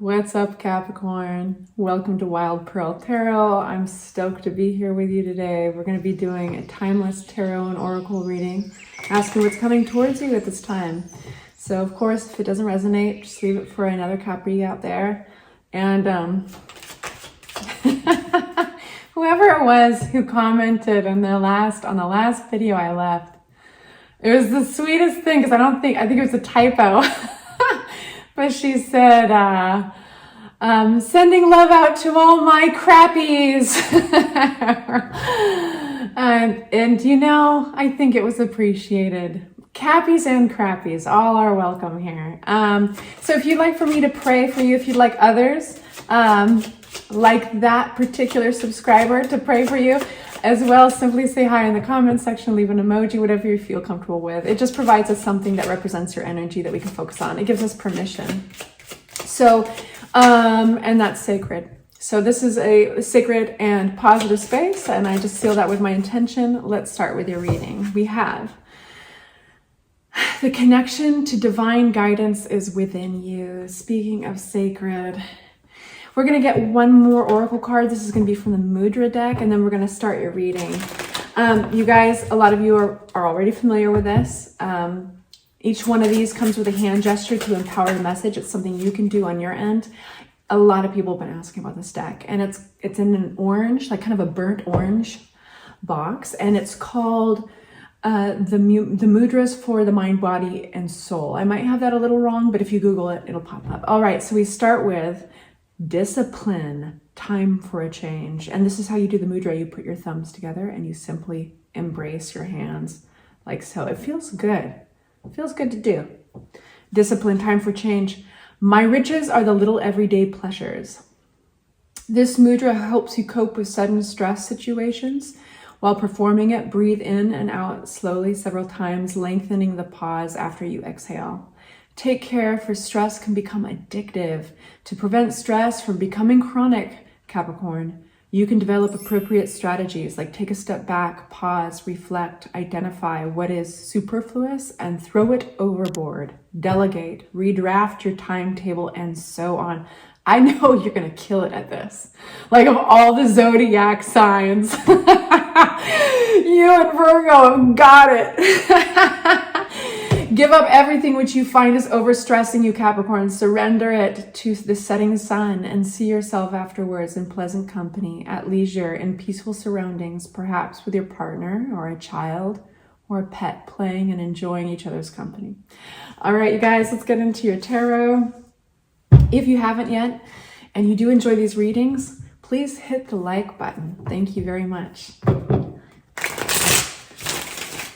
What's up, Capricorn? Welcome to Wild Pearl Tarot. I'm stoked to be here with you today. We're going to be doing a timeless tarot and oracle reading, asking what's coming towards you at this time. So, of course, if it doesn't resonate, just leave it for another Capri out there. And whoever it was who commented on the last video I left, it was the sweetest thing because I think it was a typo. But she said, sending love out to all my crappies. and you know, I think it was appreciated. Cappies and crappies, all are welcome here. So if you'd like for me to pray for you, if you'd like others, like that particular subscriber to pray for you, as well, simply say hi in the comments section, leave an emoji, whatever you feel comfortable with. It just provides us something that represents your energy that we can focus on. It gives us permission. So, and that's sacred. So this is a sacred and positive space, and I just seal that with my intention. Let's start with your reading. We have the connection to divine guidance is within you. Speaking of sacred, we're going to get one more oracle card. This is going to be from the Mudra deck, and then we're going to start your reading. You guys, a lot of you are already familiar with this. Each one of these comes with a hand gesture to empower the message. It's something you can do on your end. A lot of people have been asking about this deck, and it's in an orange, like kind of a burnt orange box, and it's called the mudras for the mind, body, and soul. I might have that a little wrong, but if you Google it, it'll pop up. All right, so we start with discipline, time for a change. And this is how you do the mudra. You put your thumbs together and you simply embrace your hands like so. It feels good. It feels good to do. Discipline, time for change. My riches are the little everyday pleasures. This mudra helps you cope with sudden stress situations. While performing it, breathe in and out slowly several times, lengthening the pause after you exhale. Take care, for stress can become addictive. To prevent stress from becoming chronic, Capricorn, you can develop appropriate strategies like take a step back, pause, reflect, identify what is superfluous and throw it overboard, delegate, redraft your timetable, and so on. I know you're going to kill it at this. Like, of all the zodiac signs, you and Virgo have got it. Give up everything which you find is overstressing you, Capricorn. Surrender it to the setting sun and see yourself afterwards in pleasant company, at leisure, in peaceful surroundings, perhaps with your partner or a child or a pet, playing and enjoying each other's company. All right, you guys, let's get into your tarot. If you haven't yet, and you do enjoy these readings, please hit the like button. Thank you very much.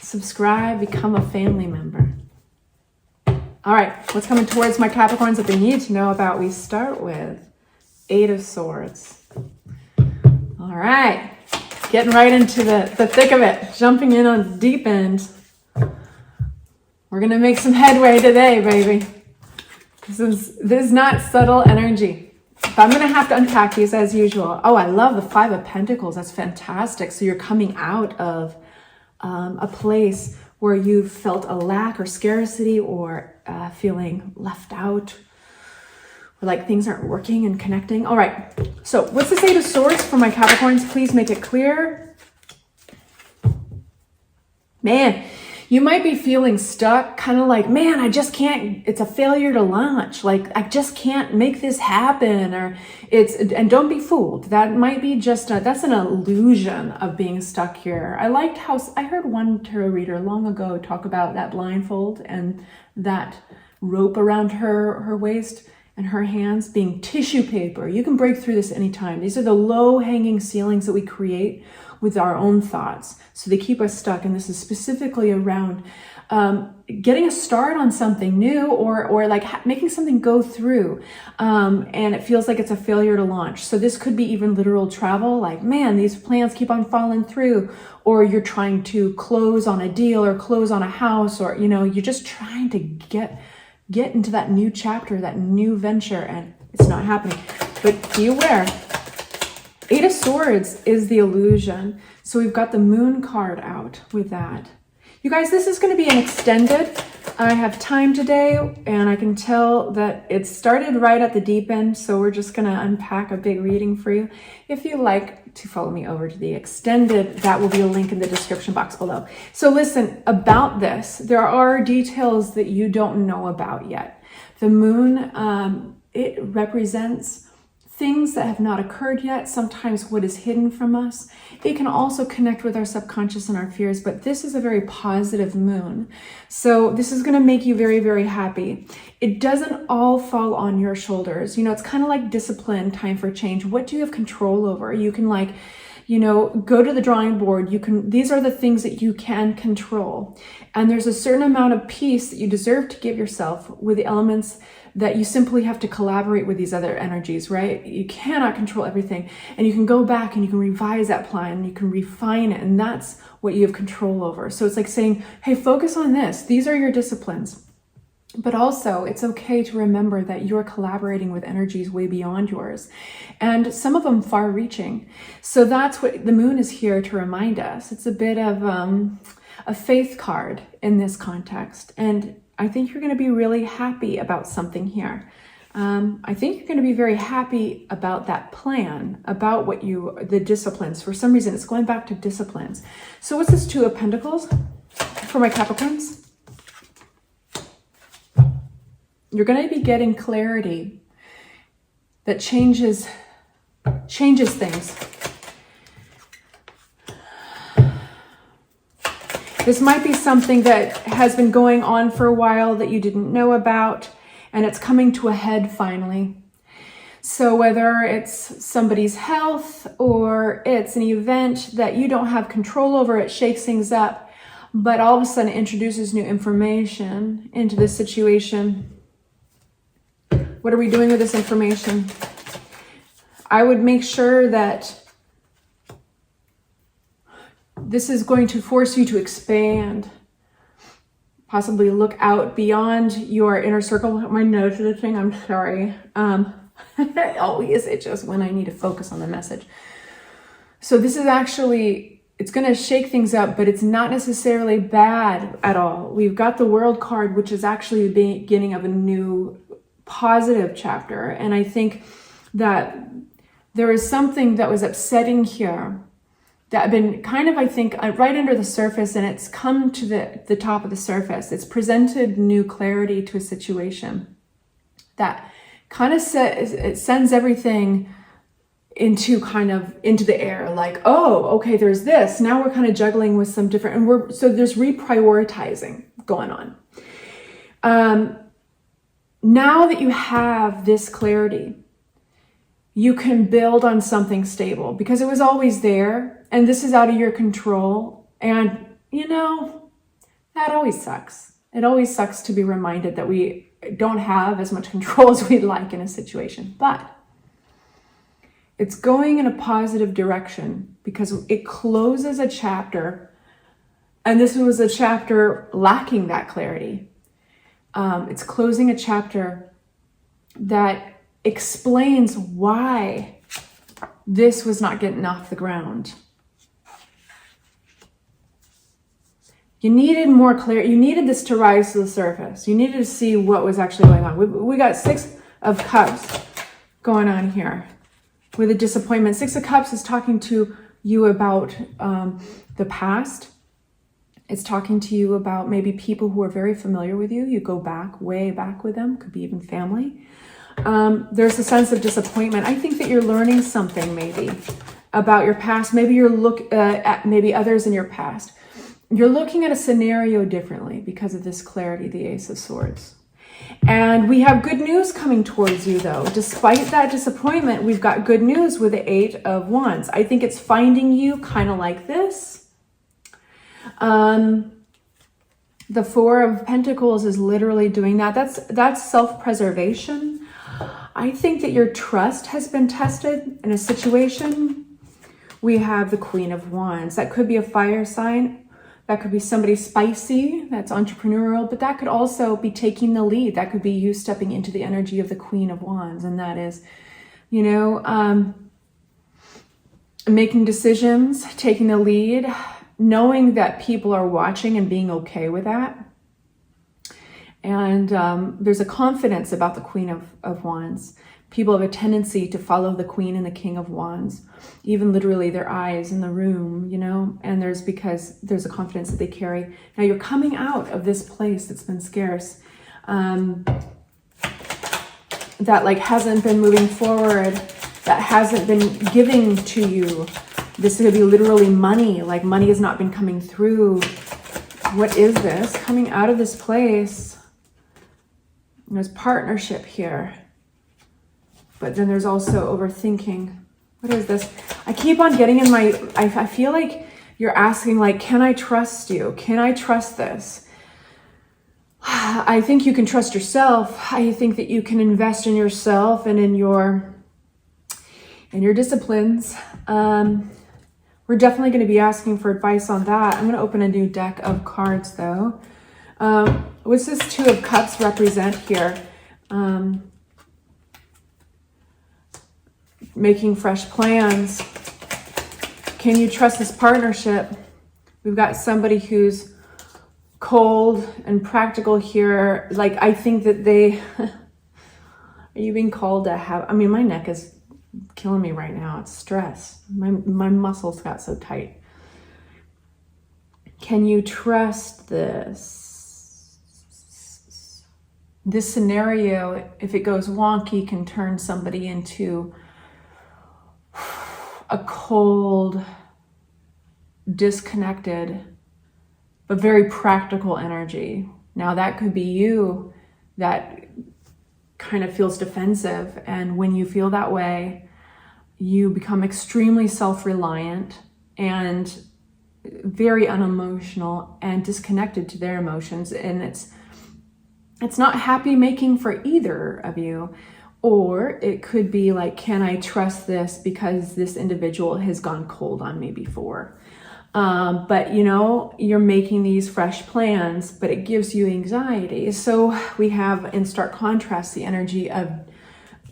Subscribe, become a family member. All right, what's coming towards my Capricorns that they need to know about? We start with Eight of Swords. All right, getting right into the thick of it, jumping in on the deep end. We're gonna make some headway today, baby. This is not subtle energy. But I'm gonna have to unpack these as usual. Oh, I love the Five of Pentacles. That's fantastic. So you're coming out of a place where you've felt a lack or scarcity or feeling left out, or like things aren't working and connecting. All right, so what's this Eight of Swords for my Capricorns? Please make it clear. Man, you might be feeling stuck, kind of like, man, I just can't, it's a failure to launch. Like, I just can't make this happen, or and don't be fooled. That might be just, that's an illusion of being stuck here. I liked how, I heard one tarot reader long ago talk about that blindfold and that rope around her waist and her hands being tissue paper. You can break through this anytime. These are the low-hanging ceilings that we create with our own thoughts. So they keep us stuck. And this is specifically around getting a start on something new, or like making something go through. And it feels like it's a failure to launch. So this could be even literal travel. Like, man, these plans keep on falling through. Or you're trying to close on a deal or close on a house, or, you know, you're just trying to get into that new chapter, that new venture, and it's not happening. But be aware. Eight of Swords is the illusion. So we've got the Moon card out with that. You guys, this is going to be an extended I have time today, and I can tell that it started right at the deep end, so we're just going to unpack a big reading for you. If you like to follow me over to the extended, that will be a link in the description box below. So listen, about this, there are details that you don't know about yet. The moon, it represents things that have not occurred yet, sometimes what is hidden from us. It can also connect with our subconscious and our fears, but this is a very positive moon. So this is going to make you very, very happy. It doesn't all fall on your shoulders. You know, it's kind of like discipline, time for change. What do you have control over? You can go to the drawing board. These are the things that you can control. And there's a certain amount of peace that you deserve to give yourself with the elements that you simply have to collaborate with these other energies, right? You cannot control everything. And you can go back and you can revise that plan, you can refine it, and that's what you have control over. So it's like saying, hey, focus on this. These are your disciplines. But also, it's okay to remember that you're collaborating with energies way beyond yours, and some of them far-reaching. So that's what the moon is here to remind us. It's a bit of a faith card in this context, and I think you're going to be really happy about something here. I think you're going to be very happy about that plan, about the disciplines. For some reason, it's going back to disciplines. So what's this Two of Pentacles for my Capricorns? You're going to be getting clarity that changes things. This might be something that has been going on for a while that you didn't know about, and it's coming to a head finally. So whether it's somebody's health or it's an event that you don't have control over, it shakes things up, but all of a sudden introduces new information into the situation. What are we doing with this information? I would make sure that this is going to force you to expand, possibly look out beyond your inner circle. My nose is itching, I'm sorry. It always itches when I need to focus on the message. So this is actually, it's going to shake things up, but it's not necessarily bad at all. We've got the World card, which is actually the beginning of a new positive chapter. And I think that there is something that was upsetting here that had been kind of, I think, right under the surface, and it's come to the top of the surface. It's presented new clarity to a situation that kind of it sends everything into the air, like, oh, okay, there's this. Now we're kind of juggling with some different, and so there's reprioritizing going on. Now that you have this clarity, you can build on something stable because it was always there, and this is out of your control. And you know, that always sucks. It always sucks to be reminded that we don't have as much control as we'd like in a situation, but it's going in a positive direction because it closes a chapter, and this was a chapter lacking that clarity. It's closing a chapter that explains why this was not getting off the ground. You needed more clarity. You needed this to rise to the surface. You needed to see what was actually going on. We got Six of Cups going on here with a disappointment. Six of Cups is talking to you about the past. It's talking to you about maybe people who are very familiar with you. You go back, way back with them. Could be even family. There's a sense of disappointment. I think that you're learning something maybe about your past. Maybe you're at maybe others in your past. You're looking at a scenario differently because of this clarity, the Ace of Swords. And we have good news coming towards you, though. Despite that disappointment, we've got good news with the Eight of Wands. I think it's finding you kind of like this. The Four of Pentacles is literally doing that. That's self-preservation. I think that your trust has been tested in a situation. We have the Queen of Wands. That could be a fire sign. That could be somebody spicy, that's entrepreneurial, but that could also be taking the lead. That could be you stepping into the energy of the Queen of Wands. And that is, you know, making decisions, taking the lead, knowing that people are watching and being okay with that. And there's a confidence about the Queen of Wands. People have a tendency to follow the Queen and the King of Wands, even literally their eyes in the room, you know, and because there's a confidence that they carry. Now you're coming out of this place that's been scarce, that like hasn't been moving forward, that hasn't been giving to you. This is going to be literally money, like money has not been coming through. What is this? Coming out of this place. There's partnership here. But then there's also overthinking. What is this? I keep on getting in my... I feel like you're asking, like, can I trust you? Can I trust this? I think you can trust yourself. I think that you can invest in yourself and in your disciplines. We're definitely going to be asking for advice on that. I'm going to open a new deck of cards, though. What's this Two of Cups represent here? Making fresh plans. Can you trust this partnership? We've got somebody who's cold and practical here. Like, I think that they... Are you being called to have... I mean, my neck is killing me right now. It's stress. My muscles got so tight. Can you trust this? This scenario, if it goes wonky, can turn somebody into a cold, disconnected, but very practical energy. Now that could be you that kind of feels defensive. And when you feel that way, you become extremely self-reliant and very unemotional and disconnected to their emotions. And it's not happy making for either of you. Or it could be like, can I trust this because this individual has gone cold on me before? But you know, you're making these fresh plans, but it gives you anxiety. So we have in stark contrast the energy of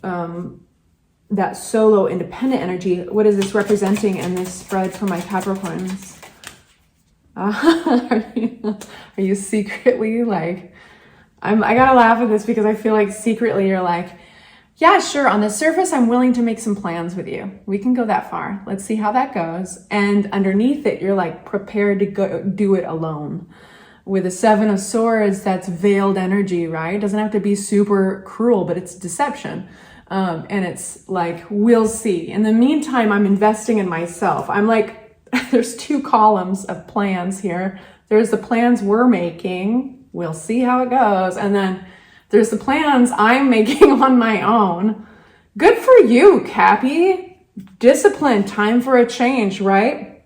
that solo independent energy. What is this representing in this spread for my Capricorns? Are you secretly like, I gotta laugh at this because I feel like secretly you're like, yeah, sure. On the surface, I'm willing to make some plans with you. We can go that far. Let's see how that goes. And underneath it, you're like prepared to go do it alone. With a Seven of Swords, that's veiled energy, right? It doesn't have to be super cruel, but it's deception. And it's like, we'll see. In the meantime, I'm investing in myself. I'm like, there's two columns of plans here. There's the plans we're making. We'll see how it goes. And then there's the plans I'm making on my own. Good for you, Cappy. Discipline, time for a change, right?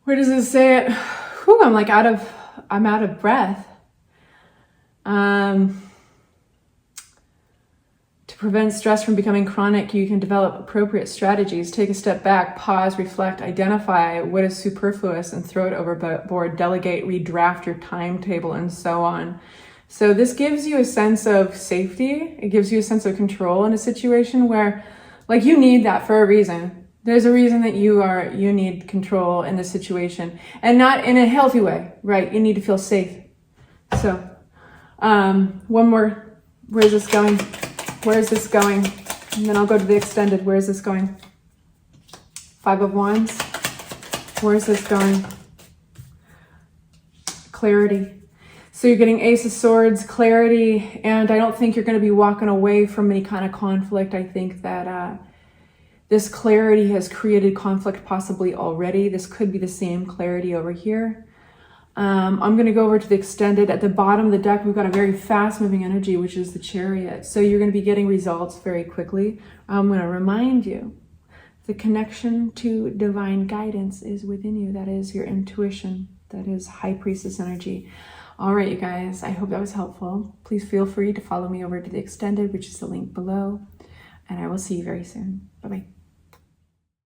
Where does it say it? Whew, I'm out of breath. To prevent stress from becoming chronic, you can develop appropriate strategies. Take a step back, pause, reflect, identify what is superfluous and throw it overboard, delegate, redraft your timetable, and so on. So this gives you a sense of safety. It gives you a sense of control in a situation where, like, you need that for a reason. There's a reason that you need control in the situation, and not in a healthy way, right? You need to feel safe. So, one more. Where is this going? Where is this going? And then I'll go to the extended. Where is this going? Five of Wands. Where is this going? Clarity. So you're getting Ace of Swords, clarity, and I don't think you're going to be walking away from any kind of conflict. I think that this clarity has created conflict possibly already. This could be the same clarity over here. I'm going to go over to the extended. At the bottom of the deck, we've got a very fast-moving energy, which is the Chariot. So you're going to be getting results very quickly. I'm going to remind you, the connection to divine guidance is within you. That is your intuition. That is High Priestess energy. All right, you guys, I hope that was helpful. Please feel free to follow me over to the extended, which is the link below. And I will see you very soon. Bye-bye.